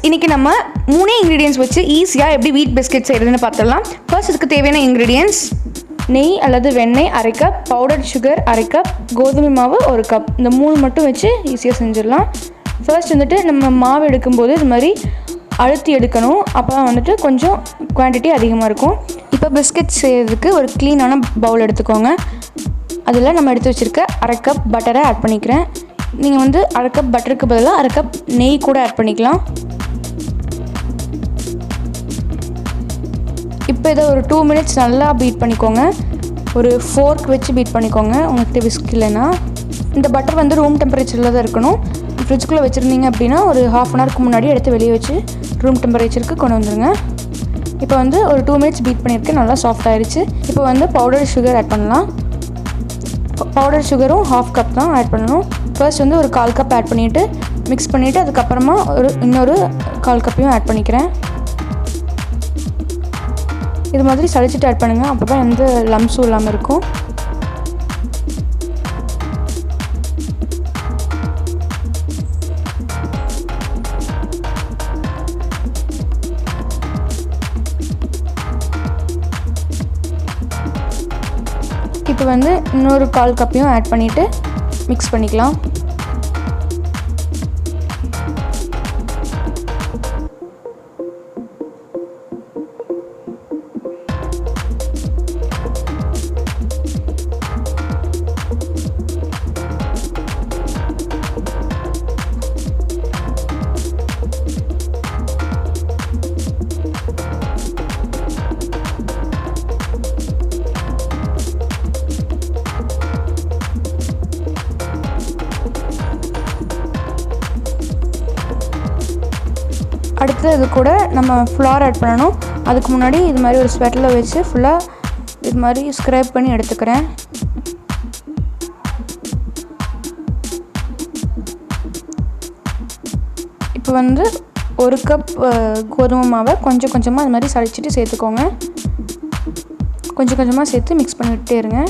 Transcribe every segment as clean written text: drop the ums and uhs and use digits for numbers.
இன்றைக்கி நம்ம 3 இன்க்ரீடியன்ஸ் வச்சு ஈஸியாக எப்படி வீட் பிஸ்கெட் செய்கிறதுன்னு பார்த்துடலாம். ஃபர்ஸ்ட் இதுக்கு தேவையான இன்க்ரீடியன்ஸ் நெய் அல்லது வெண்ணெய் 1/2 கப், பவுடர் சுகர் 1/2 கப், கோதுமை மாவு 1 கப். இந்த 3 மட்டும் வச்சு ஈஸியாக செஞ்சிடலாம். ஃபர்ஸ்ட் வந்துட்டு நம்ம மாவு எடுக்கும்போது இது மாதிரி அழுத்தி எடுக்கணும். அப்போ தான் வந்துட்டு கொஞ்சம் குவான்டிட்டி அதிகமாக இருக்கும். இப்போ பிஸ்கெட் செய்கிறதுக்கு ஒரு க்ளீனான பவுல் எடுத்துக்கோங்க. அதில் நம்ம எடுத்து வச்சுருக்க 1/2 கப் பட்டரை ஆட் பண்ணிக்கிறேன். நீங்கள் வந்து 1/2 கப் பட்டருக்கு பதிலாக 1/2 கப் நெய் கூட ஆட் பண்ணிக்கலாம். இப்போ இதை ஒரு 2 மினிட்ஸ் நல்லா பீட் பண்ணிக்கோங்க. ஒரு ஃபோர்க் வச்சு பீட் பண்ணிக்கோங்க உங்களுக்கு விஸ்க் இல்லைன்னா. இந்த பட்டர் வந்து ரூம் டெம்பரேச்சரில் தான் இருக்கணும். ஃப்ரிட்ஜுக்குள்ளே வச்சுருந்தீங்க அப்படின்னா ஒரு 1/2 அன் ஹவருக்கு முன்னாடி எடுத்து வெளியே வச்சு ரூம் டெம்பரேச்சருக்கு கொண்டு வந்துடுங்க. இப்போ வந்து ஒரு 2 மினிட்ஸ் பீட் பண்ணியிருக்கேன். நல்லா சாஃப்ட் ஆகிடுச்சு. இப்போ வந்து பவுடர் சுகர் ஆட் பண்ணலாம். பவுடர் சுகரும் 1/2 கப் தான் ஆட் பண்ணணும். ஃபர்ஸ்ட் வந்து ஒரு 1/4 கப் ஆட் பண்ணிவிட்டு மிக்ஸ் பண்ணிவிட்டு அதுக்கப்புறமா இன்னொரு 1/4 கப்பையும் ஆட் பண்ணிக்கிறேன். இது மாதிரி சளிச்சிட்டு ஆட் பண்ணுங்கள். அப்போ தான் எந்த லம்ஸும் இல்லாமல் இருக்கும். இப்போ வந்து இன்னொரு 1/4 கப்பையும் ஆட் பண்ணிவிட்டு மிக்ஸ் பண்ணிக்கலாம். அடுத்து இது கூட நம்ம ஃப்ளார் ஆட் பண்ணணும். அதுக்கு முன்னாடி இது மாதிரி ஒரு ஸ்வெட்டரில் வச்சு ஃபுல்லாக இது மாதிரி ஸ்க்ரேப் பண்ணி எடுத்துக்கிறேன். இப்போ வந்து 1 கப் கோதுமை மாவை கொஞ்சம் கொஞ்சமாக இது மாதிரி சளிச்சிட்டு சேர்த்துக்கோங்க. கொஞ்சம் கொஞ்சமாக சேர்த்து மிக்ஸ் பண்ணிக்கிட்டே இருங்க.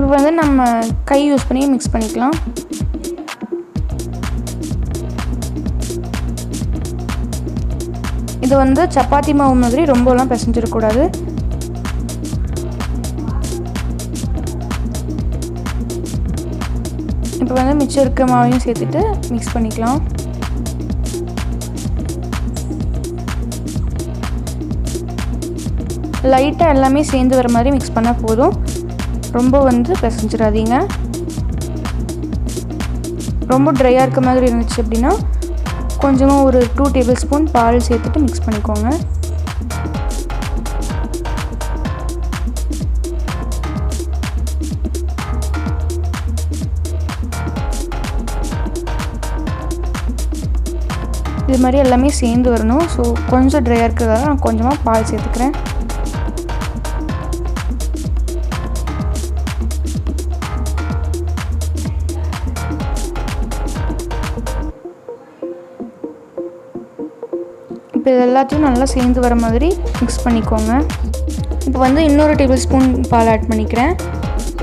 இப்போ வந்து நம்ம கை யூஸ் பண்ணி மிக்ஸ் பண்ணிக்கலாம். இது வந்து சப்பாத்தி மாவு மாதிரி ரொம்பலாம் பிசைஞ்சிடக்கூடாது. இப்போ வந்து மிச்சம் இருக்க மாவையும் சேர்த்துட்டு மிக்ஸ் பண்ணிக்கலாம். லைட்டாக எல்லாமே சேர்ந்து வர மாதிரி மிக்ஸ் பண்ணால் போதும். ரொம்ப வந்து பிசைஞ்சிடாதீங்க. ரொம்ப ட்ரையாக இருக்க மாதிரி இருந்துச்சு அப்படின்னா கொஞ்சமாக ஒரு 2 டேபிள் ஸ்பூன் பால் சேர்த்துட்டு மிக்ஸ் பண்ணிக்கோங்க. இது மாதிரி எல்லாமே சேர்ந்து வரணும். ஸோ கொஞ்சம் ட்ரையாக இருக்கிறதால நான் கொஞ்சமாக பால் சேர்த்துக்கிறேன். இப்போ இது எல்லாத்தையும் நல்லா சேர்ந்து வர மாதிரி மிக்ஸ் பண்ணிக்கோங்க. இப்போ வந்து இன்னொரு டேபிள் ஸ்பூன் பால் ஆட் பண்ணிக்கிறேன்.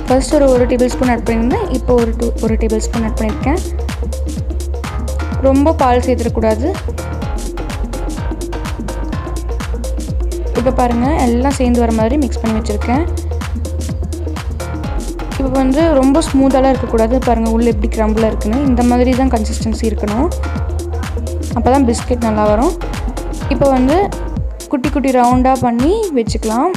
ஃபர்ஸ்ட் ஒரு 1 டேபிள் ஸ்பூன் ஆட் பண்ணியிருந்தேன். இப்போ ஒரு டேபிள் ஸ்பூன் ஆட் பண்ணியிருக்கேன். ரொம்ப பால் சேர்த்துடக்கூடாது. இப்போ பாருங்கள் எல்லாம் சேர்ந்து வர மாதிரி மிக்ஸ் பண்ணி வச்சுருக்கேன். இப்போ வந்து ரொம்ப ஸ்மூத்தாலாம் இருக்கக்கூடாது. பாருங்கள் உள்ளே எப்படி க்ரம்பிளாக இருக்குன்னு. இந்த மாதிரி தான் கன்சிஸ்டன்சி இருக்கணும். அப்போ தான் பிஸ்கெட் நல்லா வரும். இப்போ வந்து குட்டி குட்டி ரவுண்டாக பண்ணி வச்சுக்கலாம்.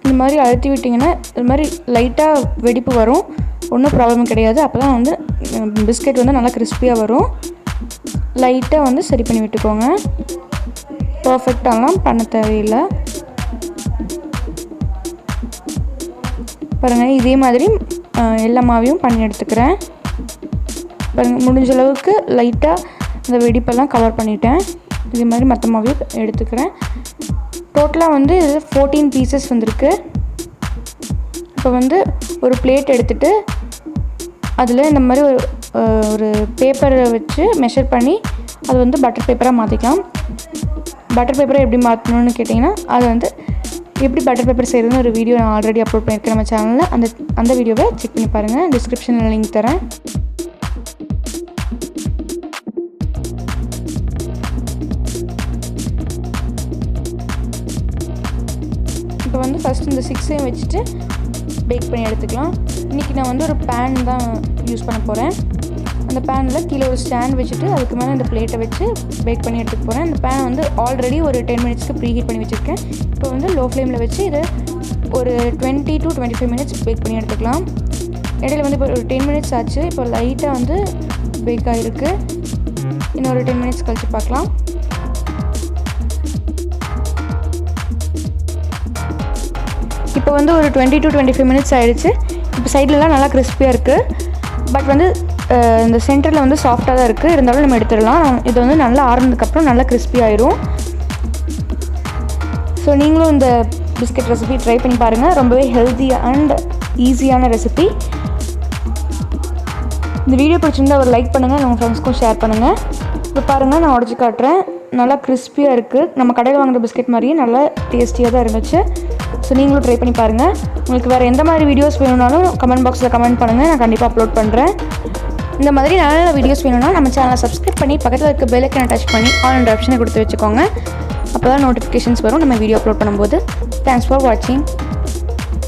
இந்த மாதிரி அழுத்தி விட்டிங்கன்னா இது மாதிரி லைட்டாக வெடிப்பு வரும். ஒன்றும் ப்ராப்ளம் கிடையாது. அப்போ தான் வந்து பிஸ்கெட் வந்து நல்லா கிறிஸ்பியாக வரும். லைட்டாக வந்து சரி பண்ணி விட்டுக்கோங்க. பர்ஃபெக்டாலாம் பண்ண தேவையில்லை. பாருங்கள், இதே மாதிரி எல்லா மாவையும் பண்ணி எடுத்துக்கிறேன். பாருங்கள், முடிஞ்ச அளவுக்கு லைட்டாக இந்த வெடிப்பெல்லாம் கவர் பண்ணிட்டேன். இதே மாதிரி மற்ற மாவையும் எடுத்துக்கிறேன். டோட்டலாக வந்து 14 பீசஸ் வந்திருக்கு. இப்போ வந்து ஒரு பிளேட் எடுத்துகிட்டு அதில் இந்த மாதிரி ஒரு பேப்பரை வச்சு மெஷர் பண்ணி அது வந்து பட்டர் பேப்பராக மாற்றிக்கலாம். பட்டர் பேப்பரை எப்படி மாற்றணும்னு கேட்டிங்கன்னா, அது வந்து எப்படி பட்டர் பேப்பர் செய்கிறதுன்னு ஒரு வீடியோ நான் ஆல்ரெடி அப்லோட் பண்ணியிருக்கேன் நம்ம சேனலில். அந்த வீடியோவை செக் பண்ணி பாருங்கள். டிஸ்கிரிப்ஷனில் லிங்க் தரேன். இப்போ வந்து ஃபஸ்ட் இந்த 6ஐயும் வச்சுட்டு பேக் பண்ணி எடுத்துக்கலாம். இன்றைக்கி நான் வந்து ஒரு பேன் தான் யூஸ் பண்ண போகிறேன். அந்த பேனில் கீழே ஒரு ஸ்டாண்ட் வச்சுட்டு அதுக்கு மேலே இந்த பிளேட்டை வச்சு பேக் பண்ணி எடுத்துக்க போகிறேன். இந்த பேன் வந்து ஆல்ரெடி ஒரு 10 மினிட்ஸ்க்கு ப்ரீ ஹீட் பண்ணி வச்சுருக்கேன். இப்போ வந்து லோ ஃப்ளேமில் வச்சு இதை ஒரு 20 to 25 மினிட்ஸ் பேக் பண்ணி எடுத்துக்கலாம். இடையில வந்து இப்போ ஒரு 10 மினிட்ஸ் ஆச்சு. இப்போ லைட்டாக வந்து பேக் ஆகிருக்கு. இன்னும் ஒரு 10 மினிட்ஸ் கழித்து பார்க்கலாம். இப்போ வந்து ஒரு 20 to 25 மினிட்ஸ் ஆகிடுச்சு. இப்போ சைட்லலாம் நல்லா கிறிஸ்பியாக இருக்குது. பட் வந்து இந்த சென்டரில் வந்து சாஃப்டாக தான் இருக்குது. இருந்தாலும் நம்ம எடுத்துடலாம். இது வந்து நல்லா ஆறுனதுக்கப்புறம் நல்லா கிறிஸ்பி ஆயிரும். ஸோ நீங்களும் இந்த பிஸ்கட் ரெசிபி ட்ரை பண்ணி பாருங்கள். ரொம்பவே ஹெல்த்தி அண்ட் ஈஸியான ரெசிபி. இந்த வீடியோ பிடிச்சிருந்தா ஒரு லைக் பண்ணுங்கள், உங்கள் ஃப்ரெண்ட்ஸ்க்கும் ஷேர் பண்ணுங்கள். இப்போ பாருங்கள், நான் உடச்சி காட்டுறேன். நல்லா கிறிஸ்பியாக இருக்குது. நம்ம கடையில் வாங்குகிற பிஸ்கட் மாதிரியே நல்லா டேஸ்டியாக தான் இருந்துச்சு. ஸோ நீங்களும் ட்ரை பண்ணி பாருங்கள். உங்களுக்கு வேறு எந்த மாதிரி வீடியோஸ் வேணும்னாலும் கமெண்ட் பாக்ஸில் கமெண்ட் பண்ணுங்கள். நான் கண்டிப்பாக அப்லோட் பண்ணுறேன். இந்த மாதிரி நல்ல வீடியோஸ் வேணும்னா நம்ம சேனலை சப்ஸ்கிரைப் பண்ணி பக்கத்தில் இருக்க பெல் ஐக்கனை டச் பண்ணி ஆல் என்ற ஆப்ஷனை கொடுத்து வச்சுக்கோங்க. அப்போ தான் நோட்டிஃபிகேஷன்ஸ் வரும் நம்ம வீடியோ அப்லோட் பண்ணும்போது. தேங்க்ஸ் ஃபார் வாட்சிங்.